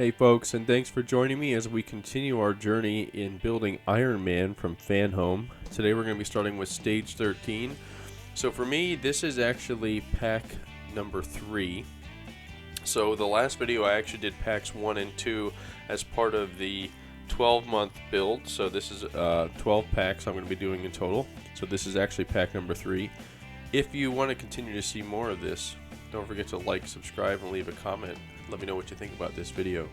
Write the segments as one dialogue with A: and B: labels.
A: Hey folks, and thanks for joining me as we continue our journey in building Iron Man from Fanhome. Today we're going to be starting with stage 13. So for me, this is actually pack number 3. So the last video I actually did packs 1 and 2 as part of the 12-month build. So this is 12 packs I'm going to be doing in total. So this is actually pack number 3. If you want to continue to see more of this, don't forget to like, subscribe, and leave a comment. Let me know what you think about this video.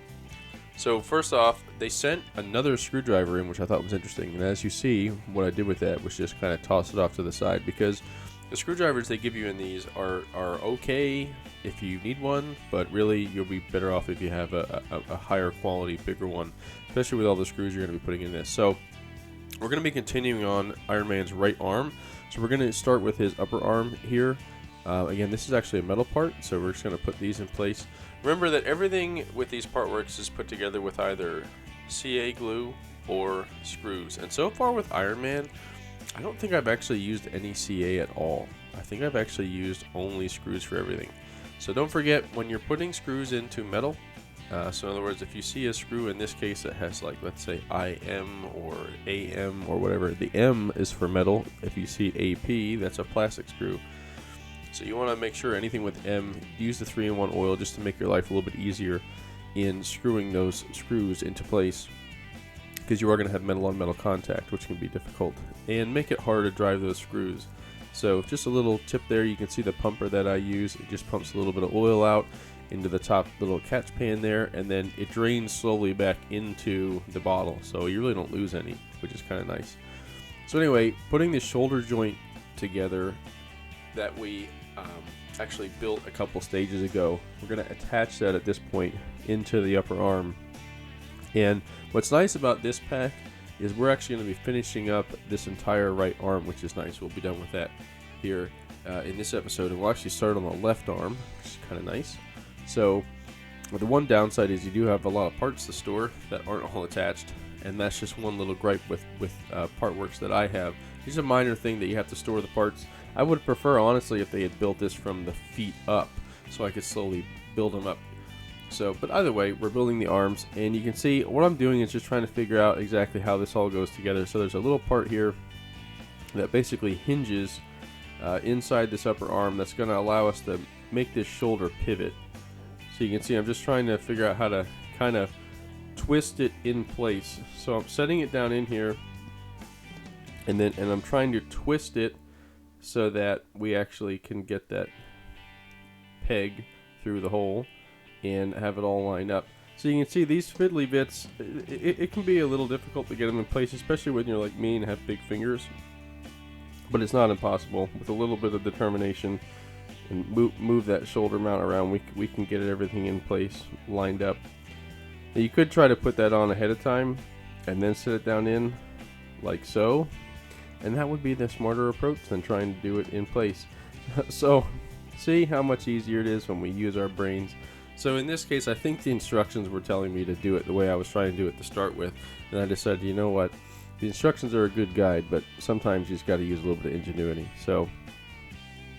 A: So first off, they sent another screwdriver in, which I thought was interesting. And as you see, what I did with that was just kind of toss it off to the side, because the screwdrivers they give you in these are okay if you need one, but really you'll be better off if you have a higher quality, bigger one, especially with all the screws you're going to be putting in this. So we're going to be continuing on Iron Man's right arm. So we're going to start with his upper arm here. Again, this is actually a metal part, so we're just going to put these in place. Remember that everything with these part works is put together with either CA glue or screws. And so far with Iron Man, I don't think I've actually used any CA at all. I think I've actually used only screws for everything. So don't forget, when you're putting screws into metal, so in other words, if you see a screw in this case that has, like, let's say IM or AM or whatever, the M is for metal. If you see AP, that's a plastic screw. So you want to make sure anything with M, use the 3-in-1 oil just to make your life a little bit easier in screwing those screws into place, because you are going to have metal on metal contact, which can be difficult and make it hard to drive those screws. So just a little tip there, you can see the pumper that I use. It just pumps a little bit of oil out into the top little catch pan there, and then it drains slowly back into the bottle, so you really don't lose any, which is kind of nice. So anyway, putting the shoulder joint together that we actually built a couple stages ago, we're going to attach that at this point into the upper arm. And what's nice about this pack is we're actually going to be finishing up this entire right arm, which is nice. We'll be done with that here in this episode, and we'll actually start on the left arm, which is kind of nice. So the one downside is you do have a lot of parts to store that aren't all attached, and that's just one little gripe with part works that I have. It's a minor thing that you have to store the parts. I would prefer, honestly, if they had built this from the feet up, so I could slowly build them up. So, but either way, we're building the arms, and you can see what I'm doing is just trying to figure out exactly how this all goes together. So there's a little part here that basically hinges inside this upper arm that's going to allow us to make this shoulder pivot. So you can see I'm just trying to figure out how to kind of twist it in place. So I'm setting it down in here, and I'm trying to twist it so that we actually can get that peg through the hole and have it all lined up. So you can see these fiddly bits, it can be a little difficult to get them in place, especially when you're like me and have big fingers, but it's not impossible. With a little bit of determination and move that shoulder mount around, we can get everything in place, lined up. Now you could try to put that on ahead of time and then set it down in like so, and that would be the smarter approach than trying to do it in place. So see how much easier it is when we use our brains. So in this case, I think the instructions were telling me to do it the way I was trying to do it to start with, and I decided, you know what, the instructions are a good guide, but sometimes you just got to use a little bit of ingenuity. So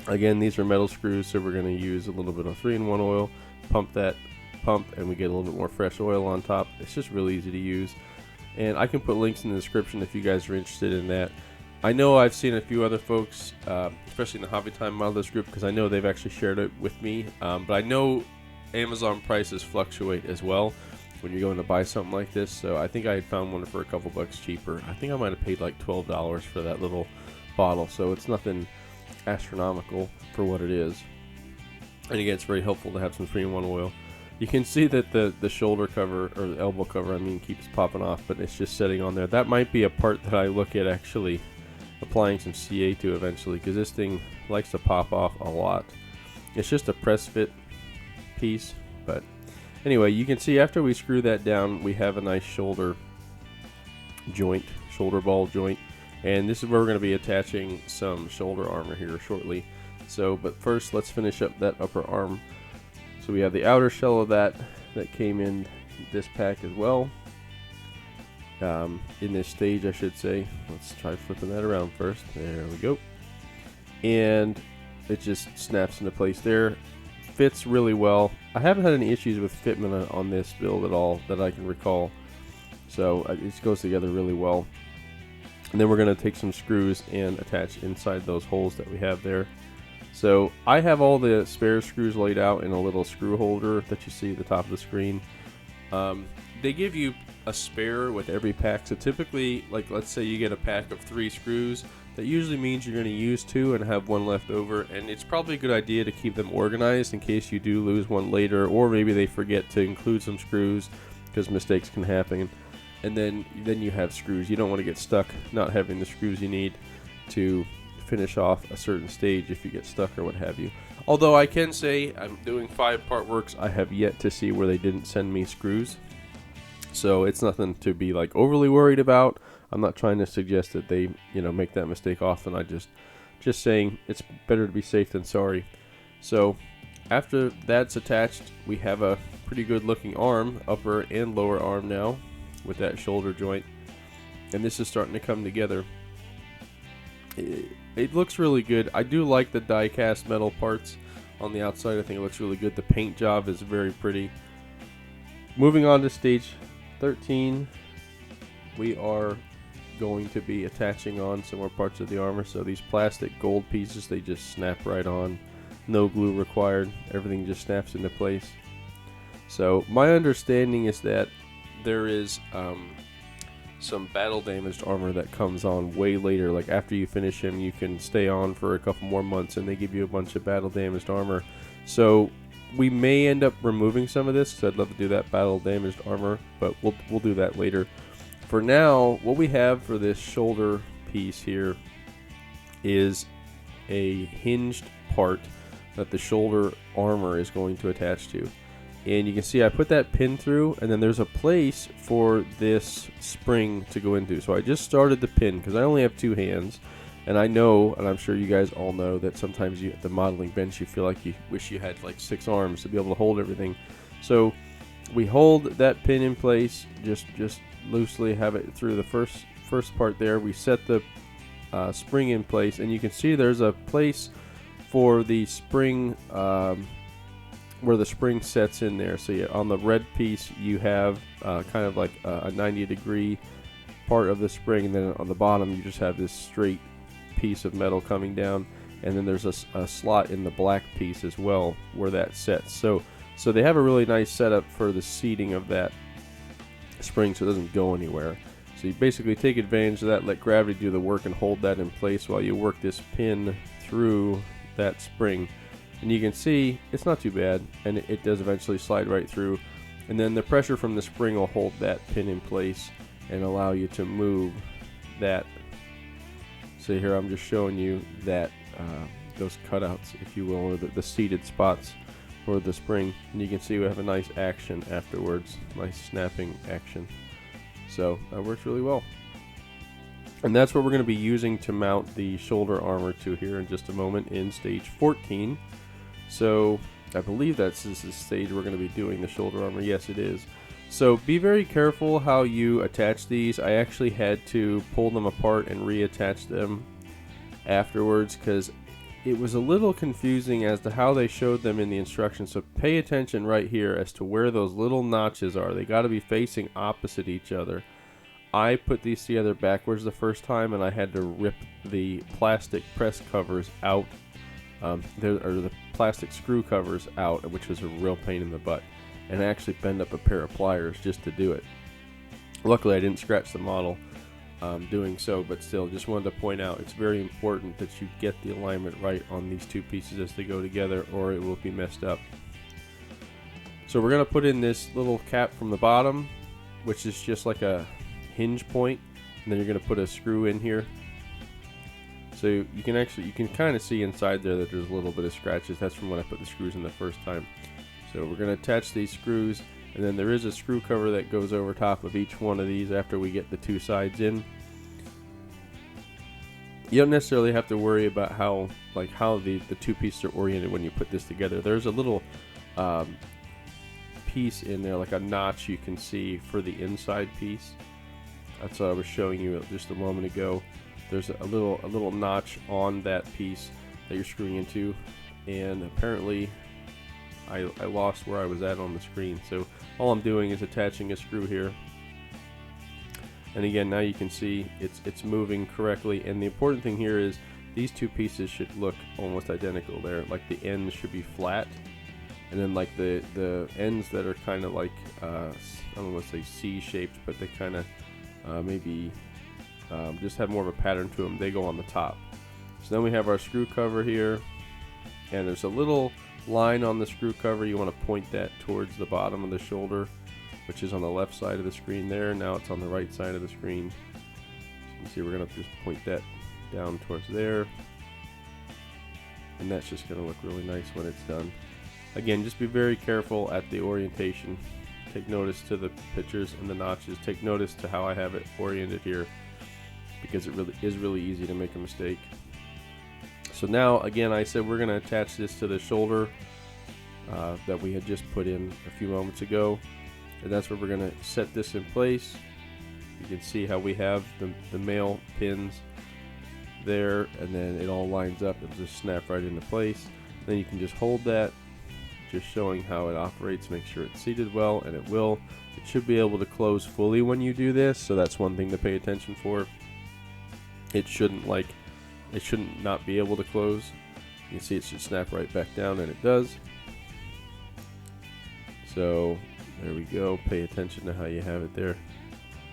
A: again, these are metal screws, so we're going to use a little bit of 3-in-1 oil, pump, and we get a little bit more fresh oil on top. It's just really easy to use, and I can put links in the description if you guys are interested in that. I know I've seen a few other folks, especially in the Hobby Time Modelers group, because I know they've actually shared it with me, but I know Amazon prices fluctuate as well when you're going to buy something like this. So I think I had found one for a couple bucks cheaper. I think I might have paid like $12 for that little bottle, so it's nothing astronomical for what it is. And again, it's very helpful to have some 3-in-1 oil. You can see that the shoulder cover, or the elbow cover, I mean, keeps popping off, but it's just sitting on there. That might be a part that I look at actually applying some CA to eventually, because this thing likes to pop off a lot. It's just a press fit piece, but anyway, you can see after we screw that down, we have a nice shoulder ball joint, and this is where we're going to be attaching some shoulder armor here shortly. So, but first, let's finish up that upper arm. So we have the outer shell of that came in this pack as well. In this stage, I should say. Let's try flipping that around first. There we go. And it just snaps into place there. Fits really well. I haven't had any issues with fitment on this build at all that I can recall. So it goes together really well. And then we're going to take some screws and attach inside those holes that we have there. So I have all the spare screws laid out in a little screw holder that you see at the top of the screen. They give you a spare with every pack. So typically, like let's say you get a pack of 3 screws, that usually means you're going to use 2 and have 1 left over. And it's probably a good idea to keep them organized in case you do lose one later, or maybe they forget to include some screws because mistakes can happen. And then you have screws. You don't want to get stuck not having the screws you need to finish off a certain stage if you get stuck or what have you. Although I can say I'm doing 5-part works, I have yet to see where they didn't send me screws. So it's nothing to be like overly worried about. I'm not trying to suggest that they, make that mistake often. I just saying it's better to be safe than sorry. So after that's attached, we have a pretty good looking arm, upper and lower arm now, with that shoulder joint, and this is starting to come together. It looks really good. I do like the die cast metal parts on the outside. I think it looks really good. The paint job is very pretty. Moving on to stage 13, we are going to be attaching on some more parts of the armor. So these plastic gold pieces, they just snap right on. No glue required. Everything just snaps into place. So my understanding is that there is some battle damaged armor that comes on way later. Like after you finish him, you can stay on for a couple more months and they give you a bunch of battle damaged armor. So we may end up removing some of this because I'd love to do that battle damaged armor, but we'll do that later. For now, what we have for this shoulder piece here is a hinged part that the shoulder armor is going to attach to. And you can see I put that pin through, and then there's a place for this spring to go into. So I just started the pin because I only have 2 hands, and I know, and I'm sure you guys all know, that sometimes at the modeling bench you feel like you wish you had like 6 arms to be able to hold everything. So we hold that pin in place, just loosely have it through the first part there. We set the spring in place, and you can see there's a place for the spring where the spring sets in there. So on the red piece you have kind of like a 90-degree part of the spring, and then on the bottom you just have this straight piece of metal coming down, and then there's a slot in the black piece as well where that sets. So they have a really nice setup for the seating of that spring so it doesn't go anywhere. So you basically take advantage of that, let gravity do the work, and hold that in place while you work this pin through that spring. And you can see it's not too bad, and it does eventually slide right through. And then the pressure from the spring will hold that pin in place and allow you to move that. So here I'm just showing you that those cutouts, if you will, or the seated spots for the spring. And you can see we have a nice action afterwards, nice snapping action. So that works really well. And that's what we're going to be using to mount the shoulder armor to here in just a moment in stage 14. So I believe this is the stage we're going to be doing the shoulder armor. Yes, it is. So be very careful how you attach these. I actually had to pull them apart and reattach them afterwards because it was a little confusing as to how they showed them in the instructions. So pay attention right here as to where those little notches are. They got to be facing opposite each other. I put these together backwards the first time, and I had to rip the plastic press covers out, the plastic screw covers out, which was a real pain in the butt, and I actually bend up a pair of pliers just to do it. Luckily, I didn't scratch the model doing so, but still, just wanted to point out it's very important that you get the alignment right on these 2 pieces as they go together, or it will be messed up. So we're going to put in this little cap from the bottom, which is just like a hinge point, and then you're going to put a screw in here. So you can kind of see inside there that there's a little bit of scratches. That's from when I put the screws in the first time. So we're going to attach these screws, and then there is a screw cover that goes over top of each one of these after we get the 2 sides in. You don't necessarily have to worry about how the 2 pieces are oriented when you put this together. There's a little piece in there, like a notch you can see for the inside piece. That's what I was showing you just a moment ago. There's a little notch on that piece that you're screwing into, and apparently I lost where I was at on the screen. So all I'm doing is attaching a screw here. And again, now you can see it's moving correctly. And the important thing here is these two pieces should look almost identical there. Like the ends should be flat. And then like the ends that are kind of like, I don't want to say C-shaped, but they kind of maybe just have more of a pattern to them. They go on the top. So then we have our screw cover here. And there's a little line on the screw cover. You want to point that towards the bottom of the shoulder, which is on the left side of the screen there. Now it's on the right side of the screen. So you can see we're going to just point that down towards there. And that's just going to look really nice when it's done. Again, just be very careful at the orientation. Take notice to the pictures and the notches. Take notice to how I have it oriented here, because it really is really easy to make a mistake. So now, again, I said we're going to attach this to the shoulder that we had just put in a few moments ago. And that's where we're going to set this in place. You can see how we have the male pins there, and then it all lines up. It'll just snap right into place. Then you can just hold that, just showing how it operates. Make sure it's seated well, and it will. It should be able to close fully when you do this, so that's one thing to pay attention for. It shouldn't not be able to close. You can see it should snap right back down, and it does. So there we go. Pay attention to how you have it there.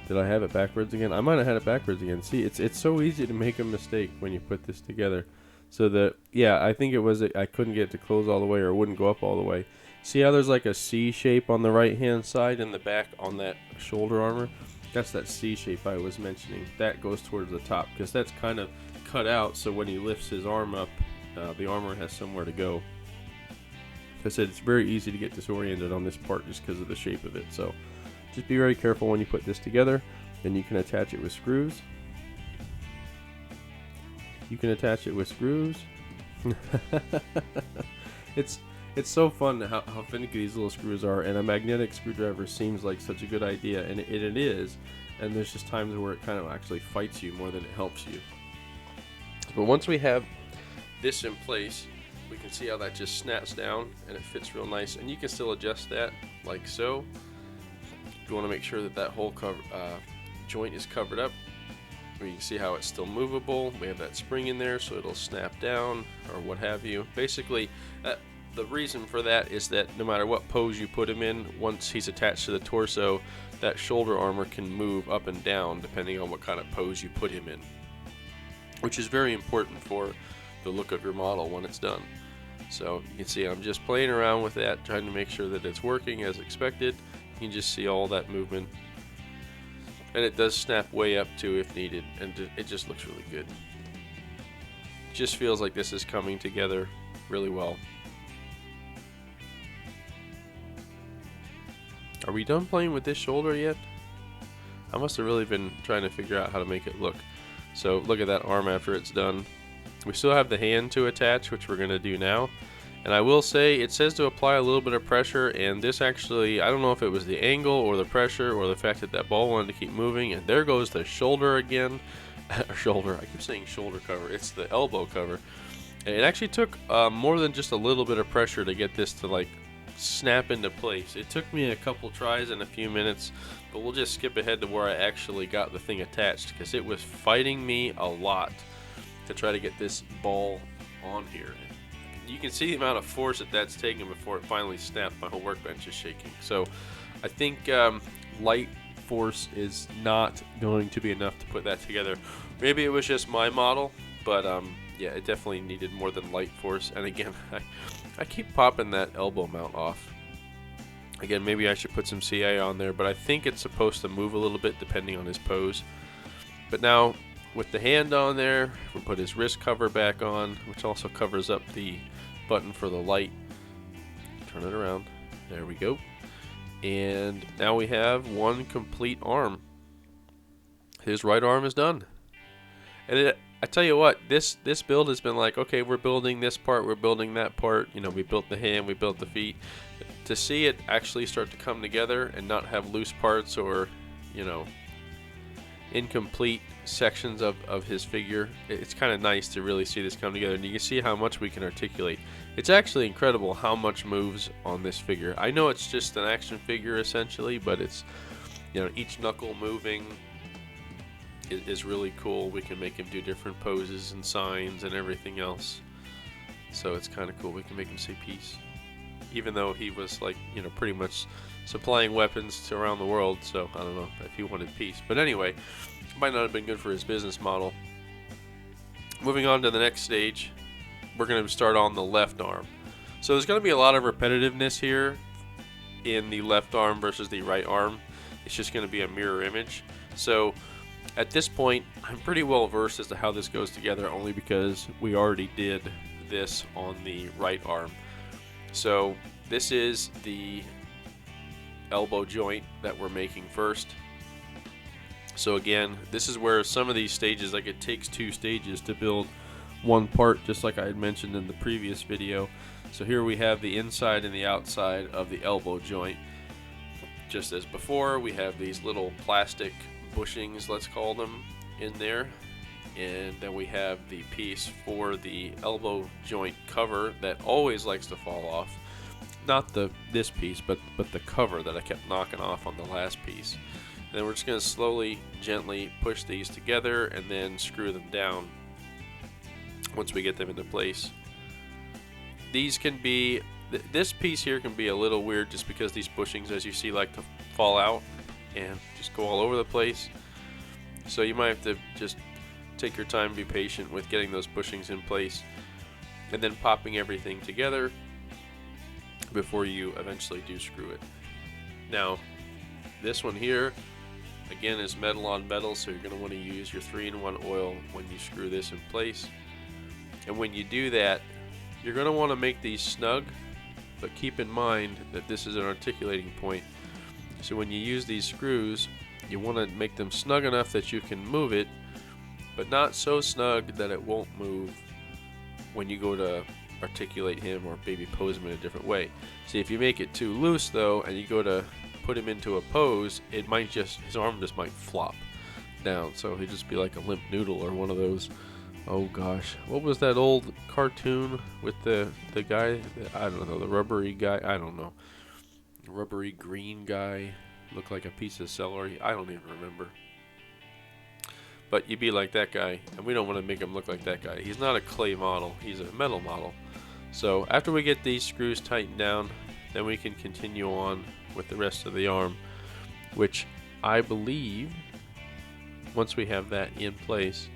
A: Did I have it backwards again? I might have had it backwards again. See, it's so easy to make a mistake when you put this together. So yeah, I think it was I couldn't get it to close all the way, or it wouldn't go up all the way. See how there's like a C shape on the right hand side in the back on that shoulder armor? That's that C shape I was mentioning. That goes towards the top because that's kind of cut out, so when he lifts his arm up, the armor has somewhere to go. Like I said, it's very easy to get disoriented on this part just because of the shape of it. So just be very careful when you put this together. Then you can attach it with screws. You can attach it with screws. It's so fun how finicky these little screws are, and a magnetic screwdriver seems like such a good idea, and it is. And there's just times where it kind of actually fights you more than it helps you. But once we have this in place, we can see how that just snaps down and it fits real nice. And you can still adjust that like so. You want to make sure that that whole joint is covered up. You can see how it's still movable. We have that spring in there, so it'll snap down or what have you. Basically, the reason for that is that no matter what pose you put him in, once he's attached to the torso, that shoulder armor can move up and down depending on what kind of pose you put him in, which is very important for the look of your model when it's done. So you can see I'm just playing around with that, trying to make sure that it's working as expected. You can just see all that movement. And it does snap way up too if needed, and it just looks really good. It just feels like this is coming together really well. Are we done playing with this shoulder yet? I must have really been trying to figure out how to make it look. So look at that arm after it's done. We still have the hand to attach, which we're going to do now. And I will say, it says to apply a little bit of pressure, and this actually, I don't know if it was the angle or the pressure or the fact that that ball wanted to keep moving, and there goes the shoulder again. Shoulder, I keep saying shoulder cover, it's the elbow cover. And it actually took more than just a little bit of pressure to get this to like snap into place. It took me a couple tries and a few minutes, but we'll just skip ahead to where I actually got the thing attached, because it was fighting me a lot to try to get this ball on here. You can see the amount of force that's taken before it finally snapped. My whole workbench is shaking. So I think light force is not going to be enough to put that together. Maybe it was just my model, but yeah, it definitely needed more than light force. And again, I keep popping that elbow mount off. Again, maybe I should put some CA on there, but I think it's supposed to move a little bit depending on his pose. But now, with the hand on there, we'll put his wrist cover back on, which also covers up the button for the light. Turn it around. There we go. And now we have one complete arm. His right arm is done. And I tell you what, this build has been like, okay, we're building this part, we're building that part. You know, we built the hand, we built the feet. To see it actually start to come together and not have loose parts, or, you know, incomplete sections of his figure. It's kind of nice to really see this come together, and you can see how much we can articulate. It's actually incredible how much moves on this figure. I know it's just an action figure essentially, but it's, you know, each knuckle moving is really cool. We can make him do different poses and signs and everything else, so it's kind of cool. We can make him say peace, even though he was, like, you know, pretty much supplying weapons to around the world. So I don't know if he wanted peace, but anyway, it might not have been good for his business model. Moving on to the next stage, we're going to start on the left arm. So there's going to be a lot of repetitiveness here in the left arm versus the right arm. It's just going to be a mirror image. So at this point, I'm pretty well versed as to how this goes together, only because we already did this on the right arm. So this is the elbow joint that we're making first. So again, this is where some of these stages, like, it takes 2 stages to build one part, just like I had mentioned in the previous video. So here we have the inside and the outside of the elbow joint. Just as before, we have these little plastic bushings, let's call them, in there, and then we have the piece for the elbow joint cover that always likes to fall off. Not this piece, but the cover that I kept knocking off on the last piece. And then we're just going to slowly, gently push these together and then screw them down once we get them into place. These can be, this piece here can be a little weird just because these bushings, as you see, like to fall out and just go all over the place. So you might have to just take your time, be patient with getting those bushings in place, and then popping everything together before you eventually do screw it. Now, this one here, again, is metal on metal, so you're going to want to use your 3-in-1 oil when you screw this in place. And when you do that, you're going to want to make these snug, but keep in mind that this is an articulating point. So when you use these screws, you want to make them snug enough that you can move it, but not so snug that it won't move when you go to articulate him or maybe pose him in a different way. See, if you make it too loose though, and you go to put him into a pose, it might just, his arm just might flop down, so he'd just be like a limp noodle or one of those, oh gosh, what was that old cartoon with the guy, I don't know, the rubbery guy, I don't know, rubbery green guy, looked like a piece of celery, I don't even remember. But you'd be like that guy, and we don't want to make him look like that guy. He's not a clay model, he's a metal model. So after we get these screws tightened down, then we can continue on with the rest of the arm, which I believe once we have that in place,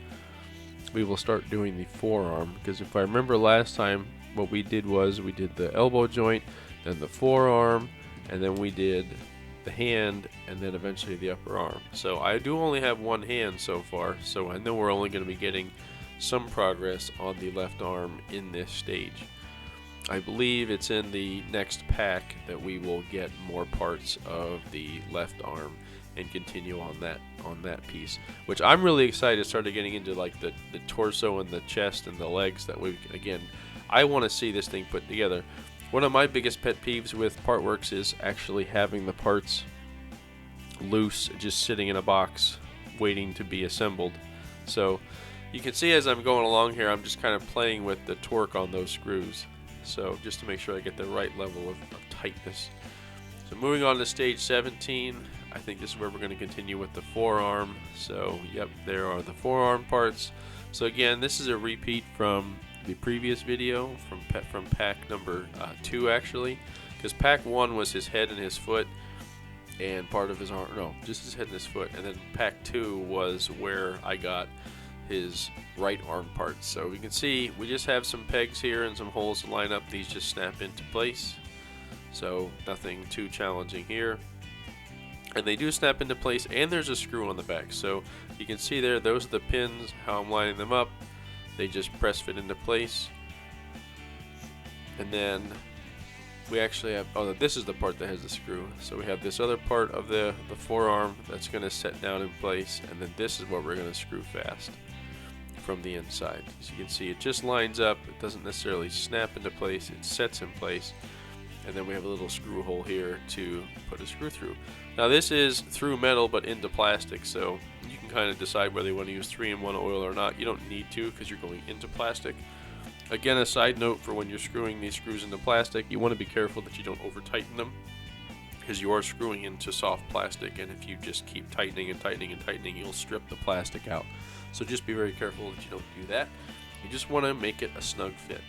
A: we will start doing the forearm. Because if I remember last time, what we did was we did the elbow joint, then the forearm, and then we did the hand, and then eventually the upper arm. So I do only have one hand so far, so I know we're only going to be getting some progress on the left arm in this stage. I believe it's in the next pack that we will get more parts of the left arm and continue on that piece, which I'm really excited to start getting into, like the torso and the chest and the legs. That we, again, I want to see this thing put together. One of my biggest pet peeves with Partworks is actually having the parts loose, just sitting in a box waiting to be assembled. So you can see as I'm going along here, I'm just kind of playing with the torque on those screws, so just to make sure I get the right level of tightness. So moving on to stage 17, I think this is where we're going to continue with the forearm. So yep, there are the forearm parts. So again, this is a repeat from the previous video from pack number 2, actually, because pack 1 was his head and his foot and part of his arm, no, just his head and his foot, and then pack 2 was where I got his right arm parts. So we can see we just have some pegs here and some holes to line up. These just snap into place, so nothing too challenging here, and they do snap into place, and there's a screw on the back. So you can see there, those are the pins, how I'm lining them up. They just press fit into place. And then we actually have, oh, this is the part that has the screw. So we have this other part of the forearm that's going to set down in place, and then this is what we're going to screw fast from the inside. As you can see, it just lines up. It doesn't necessarily snap into place, it sets in place. And then we have a little screw hole here to put a screw through. Now this is through metal but into plastic, so you can kind of decide whether you want to use 3-in-1 oil or not. You don't need to because you're going into plastic. Again, a side note for when you're screwing these screws into plastic, you want to be careful that you don't over tighten them, because you are screwing into soft plastic, and if you just keep tightening and tightening and tightening, you'll strip the plastic out. So just be very careful that you don't do that. You just want to make it a snug fit.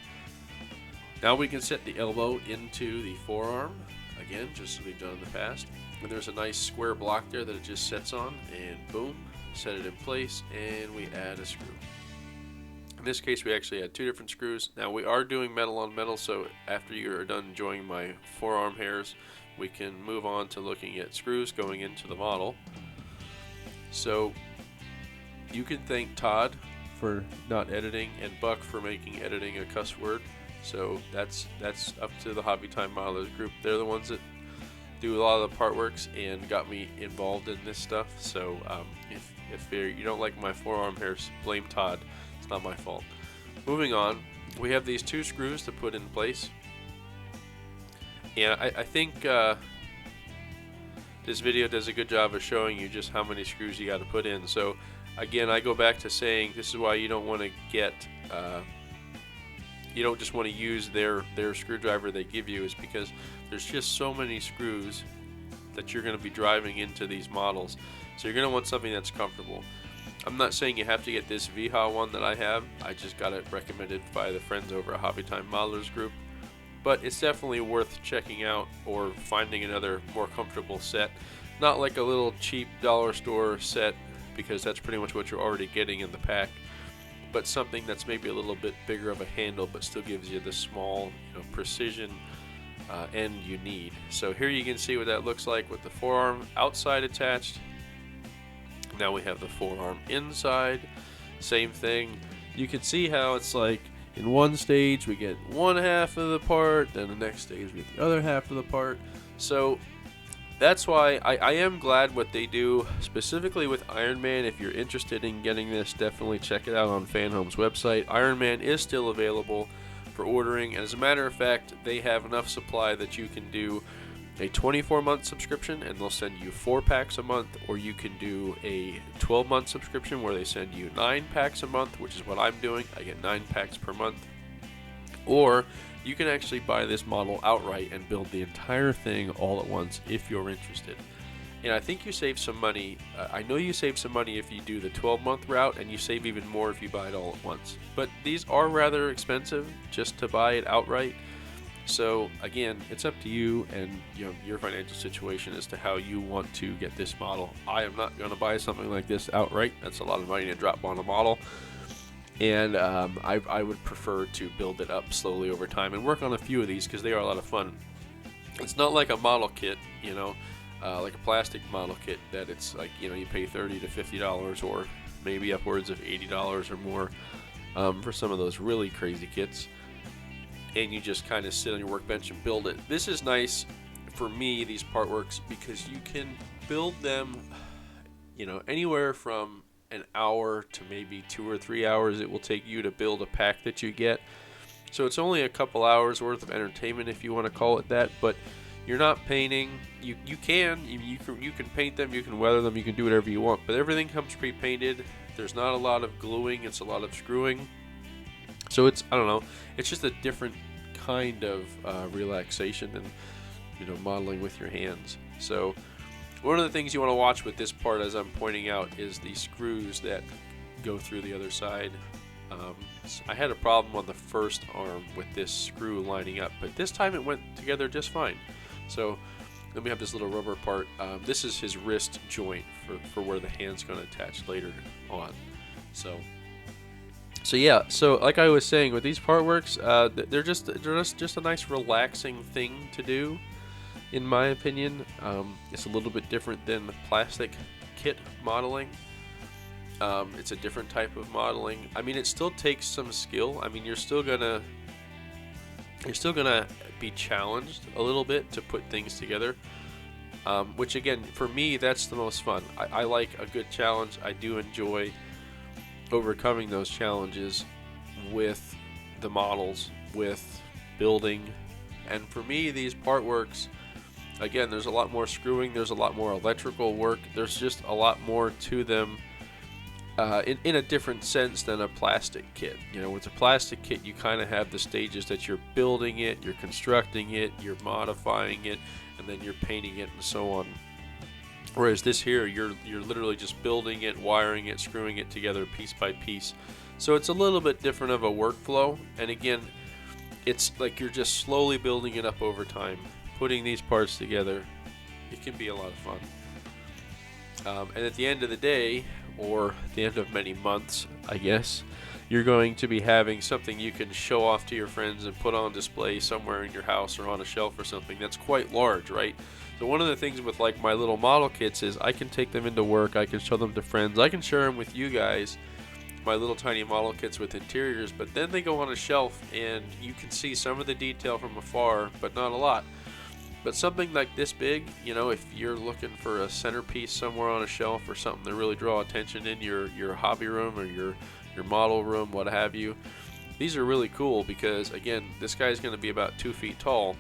A: Now we can set the elbow into the forearm, again, just as we've done in the past. And there's a nice square block there that it just sets on, and boom, set it in place, and we add a screw. In this case, we actually had 2 different screws. Now we are doing metal on metal, so after you're done enjoying my forearm hairs, we can move on to looking at screws going into the model. So you can thank Todd for not editing and Buck for making editing a cuss word. So that's up to the Hobby Time Modelers group. They're the ones that do a lot of the part works and got me involved in this stuff. So if you don't like my forearm hairs, blame Todd. It's not my fault. Moving on, we have these 2 screws to put in place. And I think this video does a good job of showing you just how many screws you got to put in. So again, I go back to saying this is why you don't want to get you don't just want to use their screwdriver they give you, is because there's just so many screws that you're going to be driving into these models. So you're going to want something that's comfortable. I'm not saying you have to get this VHA one that I have. I just got it recommended by the friends over at Hobby Time Modelers group. But it's definitely worth checking out or finding another more comfortable set. Not like a little cheap dollar store set, because that's pretty much what you're already getting in the pack. But something that's maybe a little bit bigger of a handle, but still gives you the small, precision end you need. So here you can see what that looks like with the forearm outside attached. Now we have the forearm inside, same thing. You can see how it's like in one stage we get one half of the part, then the next stage we get the other half of the part. So that's why I am glad what they do, specifically with Iron Man. If you're interested in getting this, definitely check it out on Fanhome's website. Iron Man is still available for ordering, and as a matter of fact, they have enough supply that you can do a 24-month subscription and they'll send you 4 packs a month, or you can do a 12-month subscription where they send you 9 packs a month, which is what I'm doing. I get 9 packs per month. Or you can actually buy this model outright and build the entire thing all at once if you're interested. And I think you save some money. I know you save some money if you do the 12-month route, and you save even more if you buy it all at once. But these are rather expensive just to buy it outright. So again, it's up to you and your financial situation as to how you want to get this model. I am not going to buy something like this outright. That's a lot of money to drop on a model. And I would prefer to build it up slowly over time and work on a few of these because they are a lot of fun. It's not like a model kit, like a plastic model kit that it's like, you pay $30 to $50 or maybe upwards of $80 or more for some of those really crazy kits. And you just kind of sit on your workbench and build it. This is nice for me, these part works, because you can build them, anywhere from an hour to maybe 2 or 3 hours it will take you to build a pack that you get. So it's only a couple hours worth of entertainment, if you want to call it that, but you're not painting. You can paint them, you can weather them, you can do whatever you want, but everything comes pre-painted. There's not a lot of gluing, it's a lot of screwing. So it's just a different kind of relaxation than modeling with your hands. So one of the things you want to watch with this part, as I'm pointing out, is the screws that go through the other side. I had a problem on the first arm with this screw lining up, but this time it went together just fine. So then we have this little rubber part. This is his wrist joint for where the hand's going to attach later on. So yeah, so like I was saying, with these part works, they're just a nice relaxing thing to do, in my opinion. It's a little bit different than the plastic kit modeling. It's a different type of modeling. I mean, it still takes some skill. I mean, you're still gonna be challenged a little bit to put things together. Which again, for me, that's the most fun. I like a good challenge. I do enjoy overcoming those challenges with the models, with building. And for me, these part works, again, there's a lot more screwing, there's a lot more electrical work, there's just a lot more to them in a different sense than a plastic kit. You know, with a plastic kit, you kind of have the stages that you're building it, you're constructing it, you're modifying it, and then you're painting it and so on. Whereas this here, you're literally just building it, wiring it, screwing it together piece by piece. So it's a little bit different of a workflow. And again, it's like you're just slowly building it up over time, putting these parts together. It can be a lot of fun. And at the end of the day, or at the end of many months, I guess, you're going to be having something you can show off to your friends and put on display somewhere in your house or on a shelf or something that's quite large, right? So one of the things with like my little model kits is I can take them into work, I can show them to friends, I can share them with you guys, my little tiny model kits with interiors, but then they go on a shelf and you can see some of the detail from afar, but not a lot. But something like this big, you know, if you're looking for a centerpiece somewhere on a shelf or something to really draw attention in your hobby room or your model room, what have you, these are really cool because, again, this guy's going to be about 2 feet tall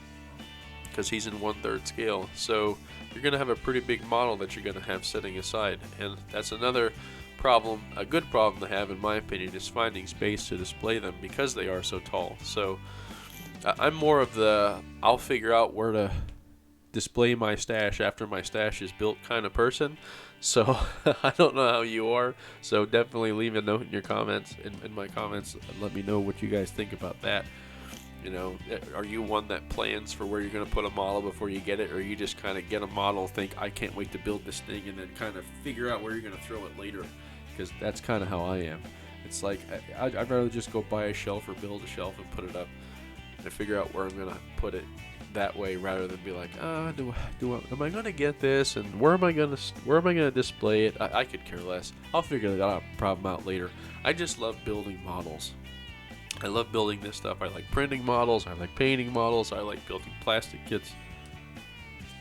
A: because he's in 1/3 scale. So you're going to have a pretty big model that you're going to have sitting aside. And that's another problem, a good problem to have in my opinion, is finding space to display them because they are so tall. So I'm more of the I'll figure out where to display my stash after my stash is built kind of person. So I don't know how you are, so definitely leave a note in your comments, in my comments, and let me know what you guys think about that. You know, are you one that plans for where you're going to put a model before you get it, or you just kind of get a model, think I can't wait to build this thing, and then kind of figure out where you're going to throw it later? Because that's kind of how I am. It's like I'd rather just go buy a shelf or build a shelf and put it up and figure out where I'm going to put it that way, rather than be like, am I going to get this, and where am I going to display it? I could care less. I'll figure that problem out later. I just love building models. I love building this stuff. I like printing models. I like painting models. I like building plastic kits.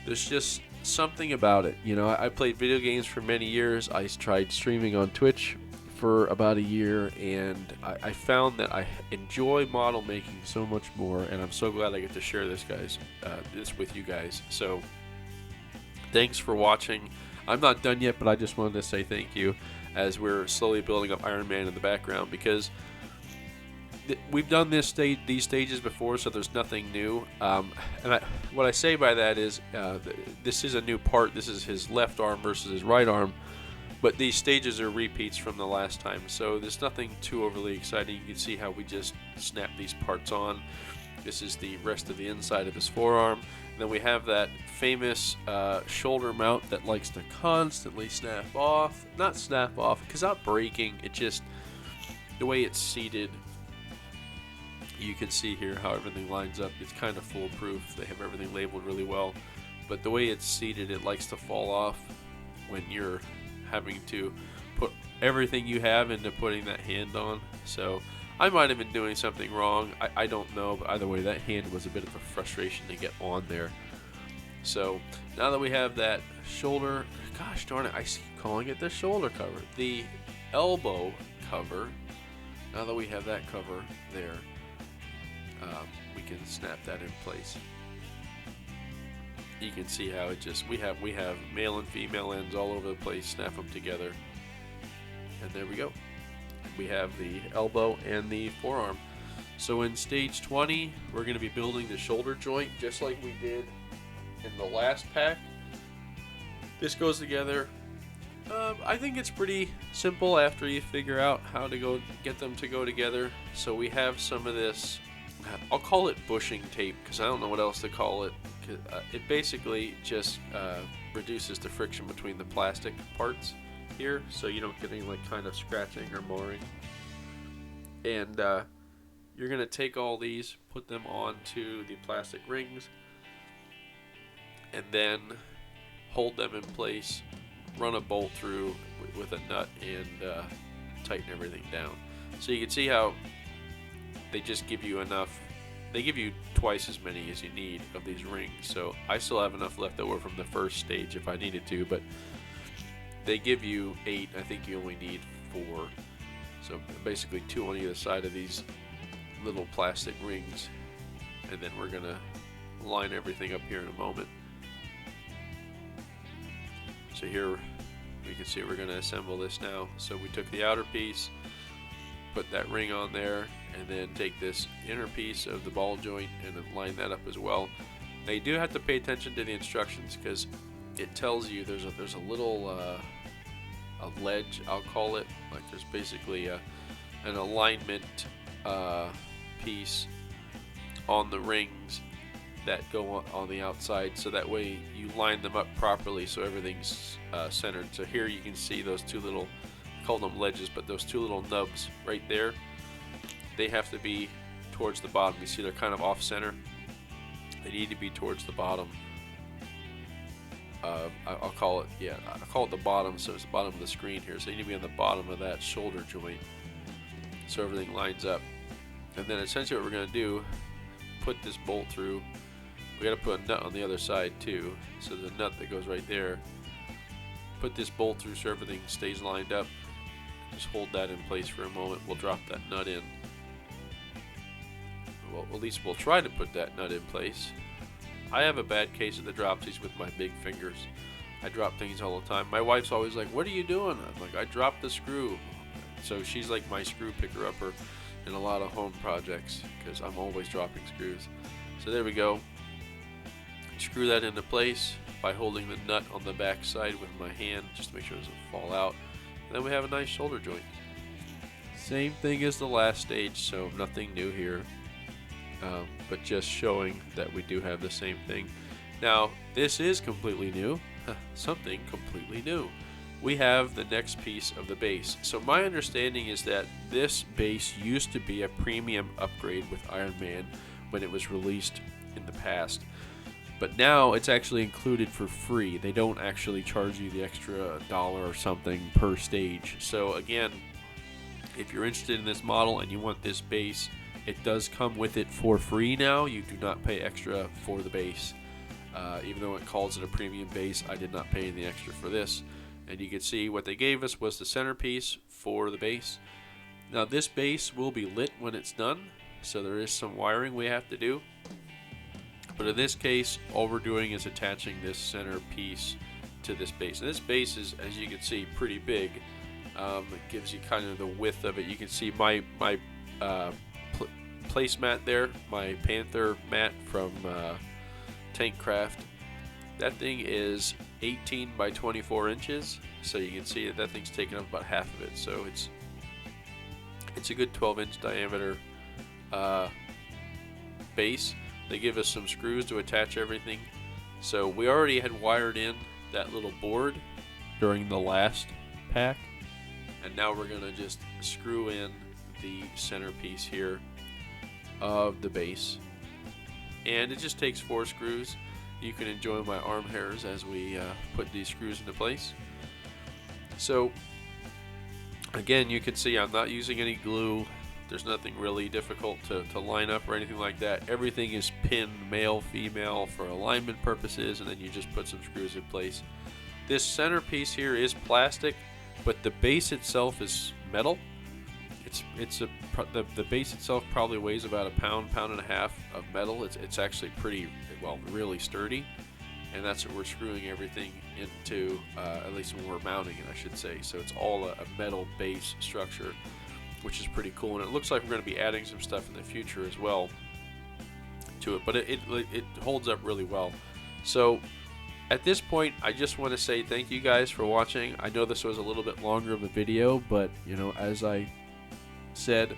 A: There's just something about it. You know, I played video games for many years. I tried streaming on Twitch for about a year, and I found that I enjoy model making so much more, and I'm so glad I get to share this with you guys. So thanks for watching. I'm not done yet, but I just wanted to say thank you as we're slowly building up Iron Man in the background, because we've done these stages before, so there's nothing new. What I say by that is this is a new part. This is his left arm versus his right arm, but these stages are repeats from the last time, so there's nothing too overly exciting. You can see how we just snap these parts on. This is the rest of the inside of his forearm. And then we have that famous shoulder mount that likes to constantly snap off. Not snap off, because not breaking, it just, the way it's seated, you can see here how everything lines up. It's kind of foolproof. They have everything labeled really well. But the way it's seated, it likes to fall off when you're having to put everything you have into putting that hand on. So I might have been doing something wrong. I don't know. But either way, that hand was a bit of a frustration to get on there. So now that we have that shoulder, gosh darn it, I keep calling it the shoulder cover. The elbow cover. Now that we have that cover there, we can snap that in place. You can see how it just, we have male and female ends all over the place, snap them together, and there we go. We have the elbow and the forearm. So in stage 20, we're going to be building the shoulder joint just like we did in the last pack. This goes together. I think it's pretty simple after you figure out how to get them to go together. So we have some of this, I'll call it bushing tape because I don't know what else to call it. It basically just reduces the friction between the plastic parts here, so you don't get any like kind of scratching or marring. And you're going to take all these, put them onto the plastic rings, and then hold them in place, run a bolt through with a nut, and tighten everything down. So you can see how they just give you enough. They give you twice as many as you need of these rings. So I still have enough left over from the first stage if I needed to, but they give you 8. I think you only need 4. So basically 2 on either side of these little plastic rings. And then we're going to line everything up here in a moment. So here You can see we're going to assemble this now. So we took the outer piece, put that ring on there, and then take this inner piece of the ball joint and then line that up as well. Now you do have to pay attention to the instructions, because it tells you there's a little a ledge, I'll call it. Like there's basically an alignment piece on the rings that go on the outside, so that way you line them up properly so everything's centered. So here you can see those two little, I call them ledges, but those two little nubs right there, they have to be towards the bottom. You see they're kind of off center. They need to be towards the bottom. I'll call it the bottom, so it's the bottom of the screen here. So you need to be on the bottom of that shoulder joint so everything lines up. And then essentially what we're going to do, put this bolt through. We got to put a nut on the other side too, so there's a nut that goes right there. Put this bolt through so everything stays lined up. Just hold that in place for a moment. We'll drop that nut in. Well, at least we'll try to put that nut in place. I have a bad case of the dropsies with my big fingers. I drop things all the time. My wife's always like, "What are you doing?" I'm like, "I dropped the screw." So she's like my screw picker upper in a lot of home projects, because I'm always dropping screws. So there we go. Screw that into place by holding the nut on the back side with my hand, just to make sure it doesn't fall out. And then we have a nice shoulder joint. Same thing as the last stage, so nothing new here. But just showing that we do have the same thing. Now, this is completely new. Something completely new. We have the next piece of the base. So my understanding is that this base used to be a premium upgrade with Iron Man when it was released in the past. But now it's actually included for free. They don't actually charge you the extra $1 or something per stage. So again, if you're interested in this model and you want this base, it does come with it for free now. You do not pay extra for the base. Even though it calls it a premium base, I did not pay any extra for this. And you can see what they gave us was the centerpiece for the base. Now this base will be lit when it's done, so there is some wiring we have to do. But in this case, all we're doing is attaching this center piece to this base. And this base is, as you can see, pretty big. It gives you kind of the width of it. You can see my placemat there, my Panther mat from Tankcraft. That thing is 18 by 24 inches, so you can see that thing's taking up about half of it. So it's a good 12-inch diameter base. They give us some screws to attach everything. So we already had wired in that little board during the last pack, and now we're gonna just screw in the centerpiece here of the base, and it just takes 4 screws. You can enjoy my arm hairs as we put these screws into place. So again, you can see I'm not using any glue. There's nothing really difficult to line up or anything like that. Everything is pinned male, female for alignment purposes, and then you just put some screws in place. This centerpiece here is plastic, but the base itself is metal. The base itself probably weighs about a pound and a half of metal. It's actually pretty, well, really sturdy, and that's what we're screwing everything into, at least when we're mounting it, I should say. So it's all a metal base structure, which is pretty cool, and it looks like we're going to be adding some stuff in the future as well to it, but it holds up really well. So at this point, I just want to say thank you guys for watching. I know this was a little bit longer of a video, but you know, as I said,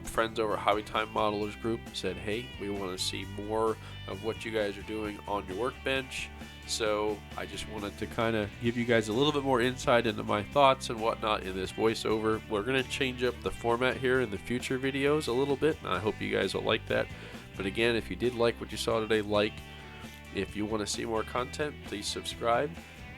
A: friends over at Hobby Time Modelers Group said, hey, we want to see more of what you guys are doing on your workbench. So I just wanted to kind of give you guys a little bit more insight into my thoughts and whatnot in this voiceover. We're going to change up the format here in the future videos a little bit, and I hope you guys will like that. But again, if you did like what you saw today, like. If you want to see more content, please subscribe,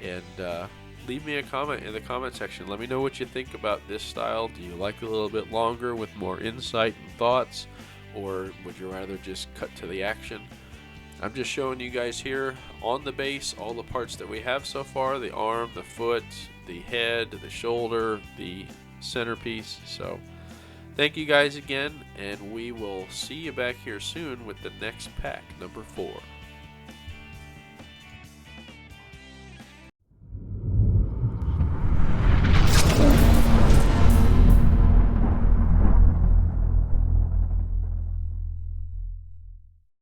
A: and leave me a comment in the comment section. Let me know what you think about this style. Do you like it a little bit longer with more insight and thoughts, or would you rather just cut to the action? I'm just showing you guys here on the base all the parts that we have so far: the arm, the foot, the head, the shoulder, the centerpiece. So thank you guys again, and we will see you back here soon with the next pack, number 4.